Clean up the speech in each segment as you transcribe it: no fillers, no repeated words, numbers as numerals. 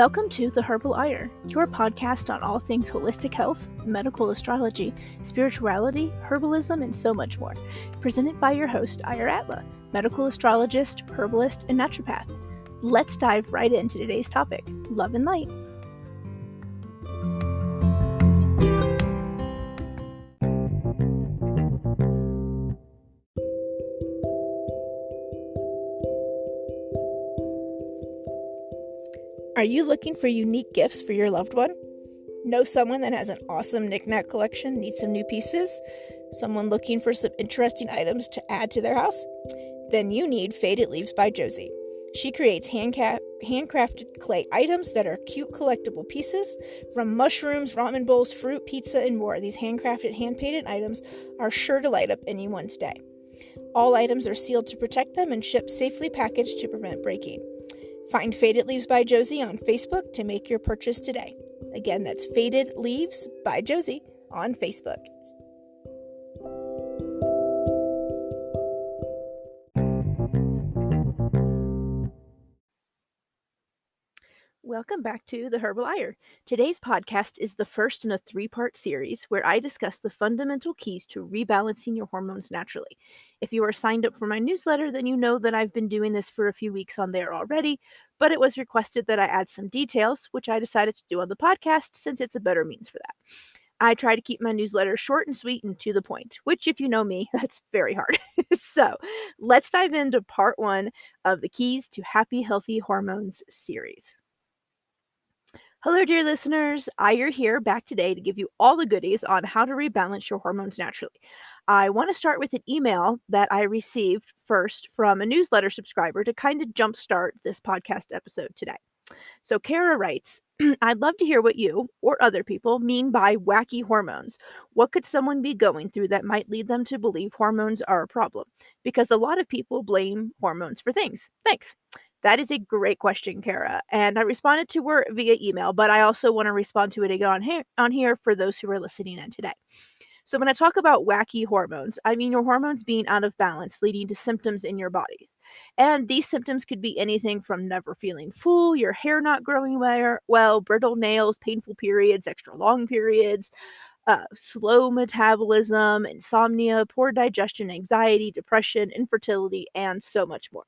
Welcome to The Herbal Ire, your podcast on all things holistic health, medical astrology, spirituality, herbalism, and so much more. Presented by your host, Ire Atla, medical astrologist, herbalist, and naturopath. Let's dive right into today's topic, love and light. Are you looking for unique gifts for your loved one? Know someone that has an awesome knick-knack collection, needs some new pieces? Someone looking for some interesting items to add to their house? Then you need Faded Leaves by Josie. She creates handcrafted clay items that are cute collectible pieces. From mushrooms, ramen bowls, fruit, pizza, and more, these handcrafted, hand-painted items are sure to light up anyone's day. All items are sealed to protect them and shipped safely packaged to prevent breaking. Find Faded Leaves by Josie on Facebook to make your purchase today. Again, that's Faded Leaves by Josie on Facebook. Welcome back to The Herbal Ire. Today's podcast is the first in a 3-part series where I discuss the fundamental keys to rebalancing your hormones naturally. If you are signed up for my newsletter, then you know that I've been doing this for a few weeks on there already, but it was requested that I add some details, which I decided to do on the podcast since it's a better means for that. I try to keep my newsletter short and sweet and to the point, which, if you know me, that's very hard. So let's dive into part 1 of the Keys to Happy, Healthy Hormones series. Hello, dear listeners. Ire here, back today to give you all the goodies on how to rebalance your hormones naturally. I want to start with an email that I received first from a newsletter subscriber to kind of jumpstart this podcast episode today. So Kara writes, I'd love to hear what you, or other people, mean by wacky hormones. What could someone be going through that might lead them to believe hormones are a problem? Because a lot of people blame hormones for things. Thanks. That is a great question, Kara, and I responded to her via email, but I also want to respond to it again on here for those who are listening in today. So when I talk about wacky hormones, I mean your hormones being out of balance, leading to symptoms in your bodies. And these symptoms could be anything from never feeling full, your hair not growing well, brittle nails, painful periods, extra long periods, slow metabolism, insomnia, poor digestion, anxiety, depression, infertility, and so much more.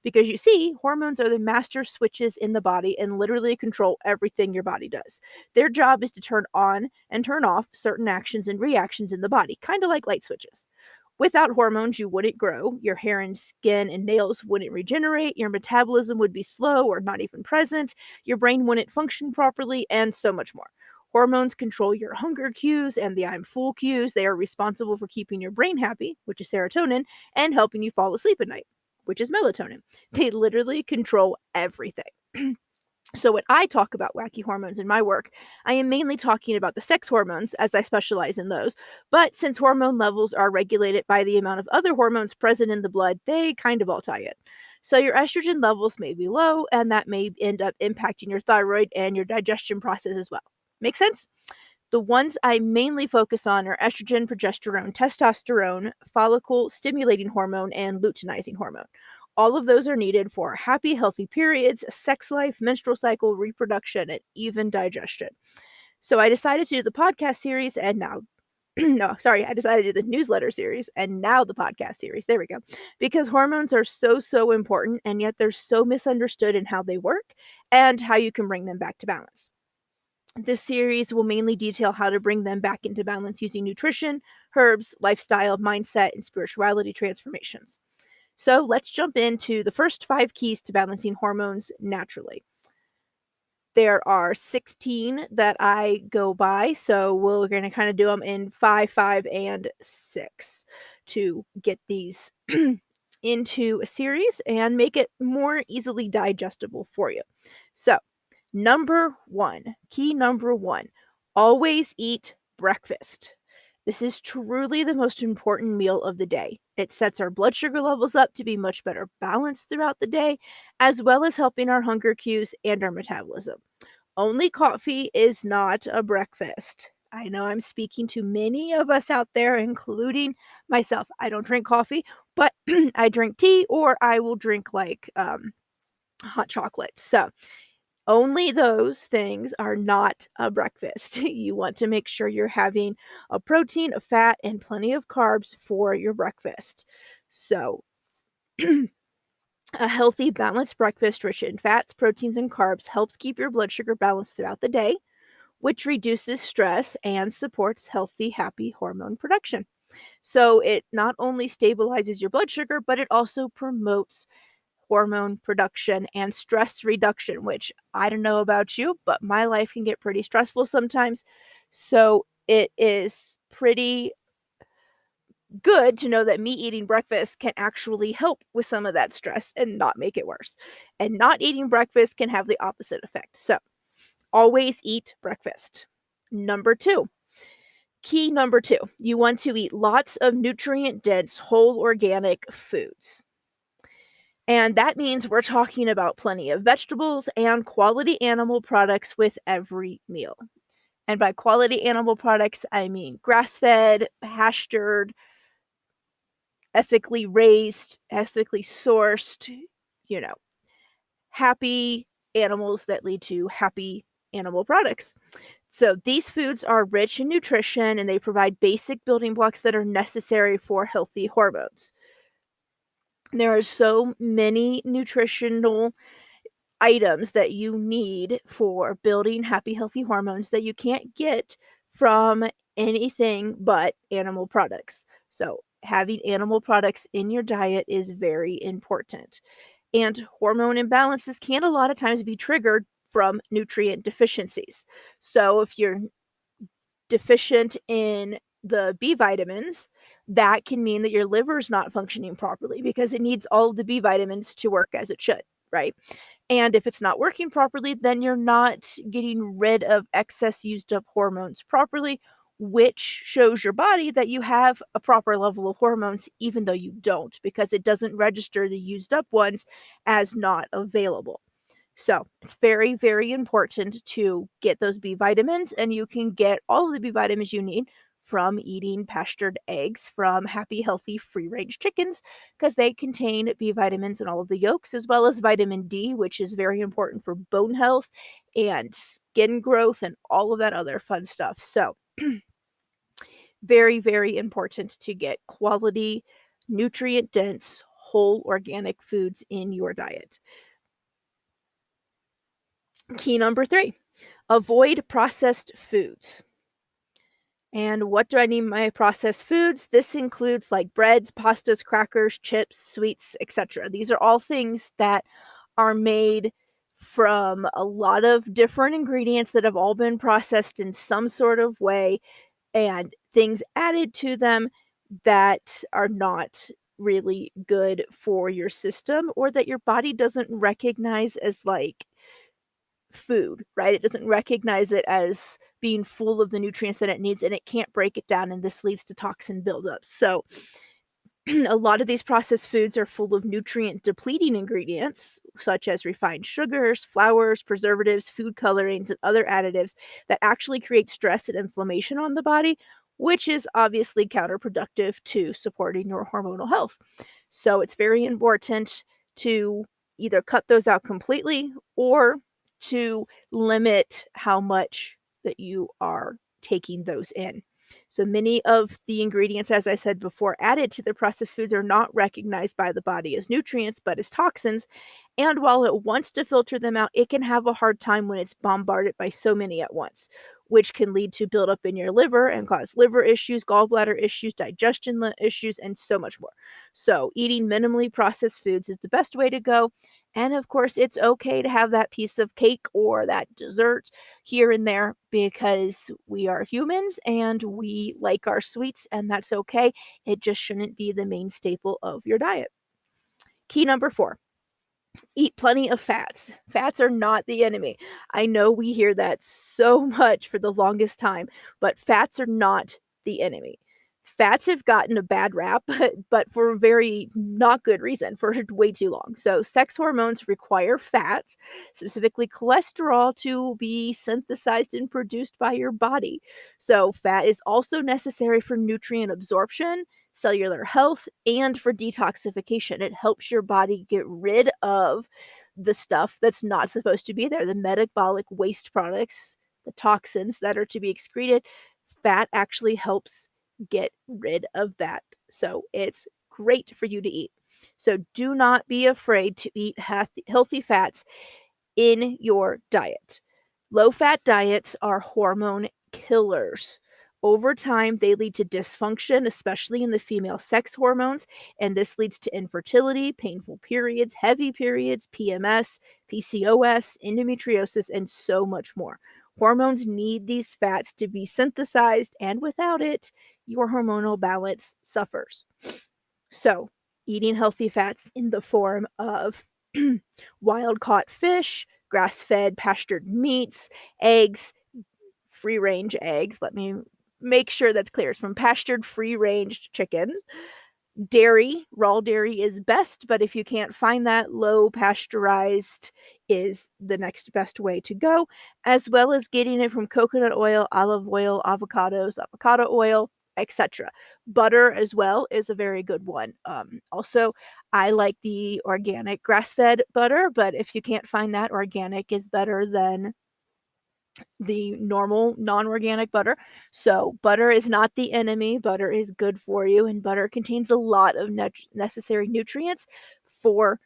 Because you see, hormones are the master switches in the body and literally control everything your body does. Their job is to turn on and turn off certain actions and reactions in the body, kind of like light switches. Without hormones, you wouldn't grow, your hair and skin and nails wouldn't regenerate, your metabolism would be slow or not even present, your brain wouldn't function properly, and so much more. Hormones control your hunger cues and the I'm full cues. They are responsible for keeping your brain happy, which is serotonin, and helping you fall asleep at night, which is melatonin. They literally control everything. So when I talk about wacky hormones in my work, I am mainly talking about the sex hormones as I specialize in those. But since hormone levels are regulated by the amount of other hormones present in the blood, they kind of all tie in. So your estrogen levels may be low, and that may end up impacting your thyroid and your digestion process as well. Make sense? The ones I mainly focus on are estrogen, progesterone, testosterone, follicle stimulating hormone, and luteinizing hormone. All of those are needed for happy, healthy periods, sex life, menstrual cycle, reproduction, and even digestion. So I decided to do the podcast series and now I decided to do the newsletter series and now the podcast series. There we go. Because hormones are so important, and yet they're so misunderstood in how they work and how you can bring them back to balance. This series will mainly detail how to bring them back into balance using nutrition, herbs, lifestyle, mindset, and spirituality transformations. So let's jump into the first 5 keys to balancing hormones naturally. There are 16 that I go by, so we're going to kind of do them in 5, 5, and 6 to get these into a series and make it more easily digestible for you. So, key number 1, always eat breakfast. This is truly the most important meal of the day. It sets our blood sugar levels up to be much better balanced throughout the day, as well as helping our hunger cues and our metabolism. Only coffee is not a breakfast. I know I'm speaking to many of us out there, including myself. I don't drink coffee, but I drink tea, or I will drink hot chocolate. So Only those things are not a breakfast. You want to make sure you're having a protein, a fat, and plenty of carbs for your breakfast. So, a healthy, balanced breakfast rich in fats, proteins, and carbs helps keep your blood sugar balanced throughout the day, which reduces stress and supports healthy, happy hormone production. So, it not only stabilizes your blood sugar, but it also promotes hormone production and stress reduction, which I don't know about you, but my life can get pretty stressful sometimes. So it is pretty good to know that me eating breakfast can actually help with some of that stress and not make it worse. And not eating breakfast can have the opposite effect. So always eat breakfast. Number two, key number two, you want to eat lots of nutrient dense whole organic foods. And that means we're talking about plenty of vegetables and quality animal products with every meal. And by quality animal products, I mean grass fed, pastured, ethically raised, ethically sourced, you know, happy animals that lead to happy animal products. So these foods are rich in nutrition and they provide basic building blocks that are necessary for healthy hormones. There are so many nutritional items that you need for building happy, healthy hormones that you can't get from anything but animal products. So, having animal products in your diet is very important. And hormone imbalances can a lot of times be triggered from nutrient deficiencies. So, if you're deficient in the B vitamins, that can mean that your liver is not functioning properly because it needs all of the B vitamins to work as it should, right? And if it's not working properly, then you're not getting rid of excess used up hormones properly, which shows your body that you have a proper level of hormones, even though you don't, because it doesn't register the used up ones as not available. So it's very, very important to get those B vitamins, and you can get all of the B vitamins you need from eating pastured eggs from happy, healthy, free range chickens because they contain B vitamins in all of the yolks, as well as vitamin D, which is very important for bone health and skin growth and all of that other fun stuff. So, very, very important to get quality, nutrient dense, whole organic foods in your diet. Key number three, avoid processed foods. And what do I mean by processed foods? This includes like breads, pastas, crackers, chips, sweets, etc. These are all things that are made from a lot of different ingredients that have all been processed in some sort of way and things added to them that are not really good for your system or that your body doesn't recognize as like food, right? It doesn't recognize it as being full of the nutrients that it needs and it can't break it down, and this leads to toxin buildup. So, a lot of these processed foods are full of nutrient depleting ingredients, such as refined sugars, flours, preservatives, food colorings, and other additives that actually create stress and inflammation on the body, which is obviously counterproductive to supporting your hormonal health. So, it's very important to either cut those out completely or to limit how much that you are taking those in. So many of the ingredients, as I said before, added to the processed foods are not recognized by the body as nutrients, but as toxins. And while it wants to filter them out, it can have a hard time when it's bombarded by so many at once, which can lead to buildup in your liver and cause liver issues, gallbladder issues, digestion issues, and so much more. So, eating minimally processed foods is the best way to go. And of course, it's okay to have that piece of cake or that dessert here and there because we are humans and we like our sweets, and that's okay. It just shouldn't be the main staple of your diet. Key number four, eat plenty of fats. Fats are not the enemy. I know we hear that so much for the longest time, but fats are not the enemy. Fats have gotten a bad rap, but for a very not good reason, for way too long. So, sex hormones require fat, specifically cholesterol, to be synthesized and produced by your body. So, fat is also necessary for nutrient absorption, cellular health, and for detoxification. It helps your body get rid of the stuff that's not supposed to be there, the metabolic waste products, the toxins that are to be excreted. Fat actually helps get rid of that. So it's great for you to eat. So do not be afraid to eat healthy fats in your diet. Low fat diets are hormone killers. Over time, they lead to dysfunction, especially in the female sex hormones, and this leads to infertility, painful periods, heavy periods, PMS, PCOS, endometriosis, and so much more. Hormones need these fats to be synthesized, and without it, your hormonal balance suffers. So, eating healthy fats in the form of wild caught fish, grass fed pastured meats, eggs, free range eggs. Let me make sure that's clear. It's from pastured free range chickens. Dairy, raw dairy is best, but if you can't find that, low pasteurized is the next best way to go, as well as getting it from coconut oil, olive oil, avocados, avocado oil, etc. Butter as well is a very good one. Also, I like the organic grass-fed butter, but if you can't find that, organic is better than the normal non-organic butter. So butter is not the enemy. Butter is good for you, and butter contains a lot of necessary nutrients for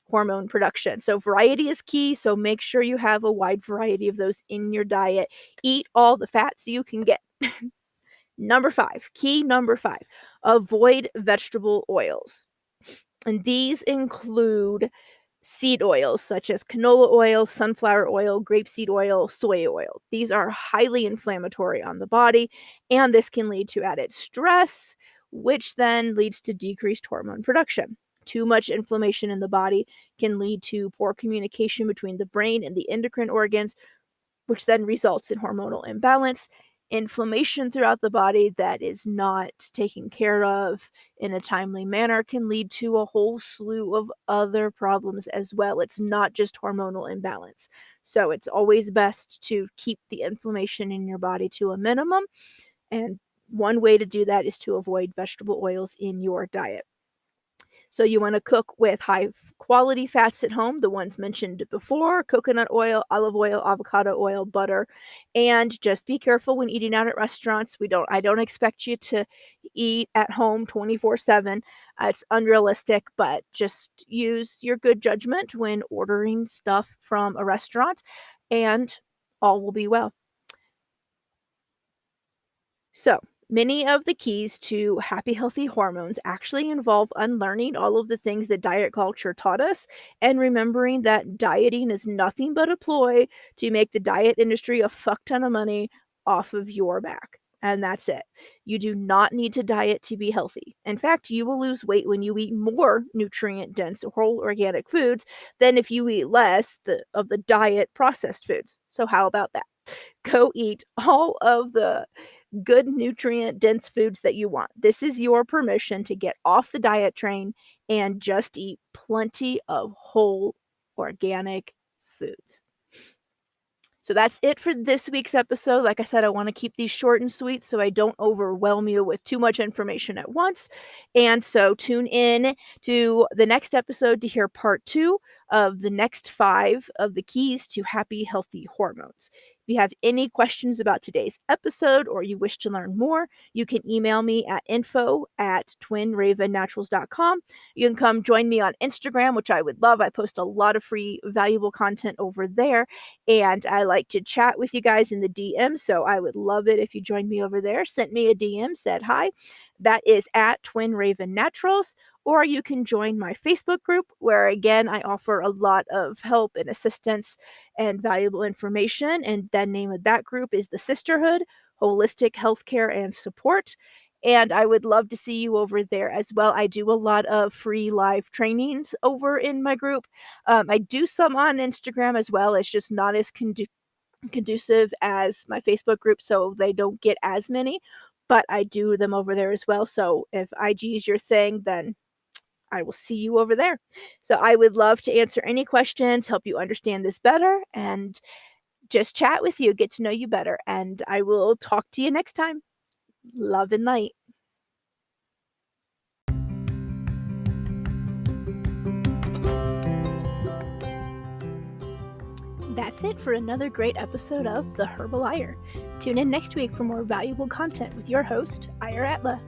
hormone production. So variety is key. So make sure you have a wide variety of those in your diet. Eat all the fats you can get. Number 5, key number 5, avoid vegetable oils. And these include seed oils such as canola oil, sunflower oil, grapeseed oil, soy oil. These are highly inflammatory on the body, and this can lead to added stress, which then leads to decreased hormone production. Too much inflammation in the body can lead to poor communication between the brain and the endocrine organs, which then results in hormonal imbalance. Inflammation throughout the body that is not taken care of in a timely manner can lead to a whole slew of other problems as well. It's not just hormonal imbalance. So it's always best to keep the inflammation in your body to a minimum. And one way to do that is to avoid vegetable oils in your diet. So you want to cook with high quality fats at home, the ones mentioned before: coconut oil, olive oil, avocado oil, butter. And just be careful when eating out at restaurants. I don't expect you to eat at home 24/7. It's unrealistic, but just use your good judgment when ordering stuff from a restaurant, and all will be well. So, many of the keys to happy, healthy hormones actually involve unlearning all of the things that diet culture taught us and remembering that dieting is nothing but a ploy to make the diet industry a fuck ton of money off of your back. And that's it. You do not need to diet to be healthy. In fact, you will lose weight when you eat more nutrient dense whole organic foods than if you eat less of the diet processed foods. So, how about that? Go eat all of the good nutrient dense foods that you want. This is your permission to get off the diet train and just eat plenty of whole organic foods. So that's it for this week's episode. Like I said, I want to keep these short and sweet so I don't overwhelm you with too much information at once. And so tune in to the next episode to hear part 2 of the next 5 of the keys to happy, healthy hormones. If you have any questions about today's episode or you wish to learn more, you can email me at info@twinravennaturals.com. You can come join me on Instagram, which I would love. I post a lot of free, valuable content over there, and I like to chat with you guys in the DM, so I would love it if you joined me over there. Sent me a DM, said hi. That is at Twin Raven Naturals. Or you can join my Facebook group, where again I offer a lot of help and assistance and valuable information. And the name of that group is the Sisterhood, Holistic Healthcare and Support. And I would love to see you over there as well. I do a lot of free live trainings over in my group. I do some on Instagram as well. It's just not as conducive as my Facebook group, so they don't get as many. But I do them over there as well. So if IG is your thing, then I will see you over there. So I would love to answer any questions, help you understand this better, and just chat with you, get to know you better. And I will talk to you next time. Love and light. That's it for another great episode of The Herbal Ire. Tune in next week for more valuable content with your host, Ire Atla.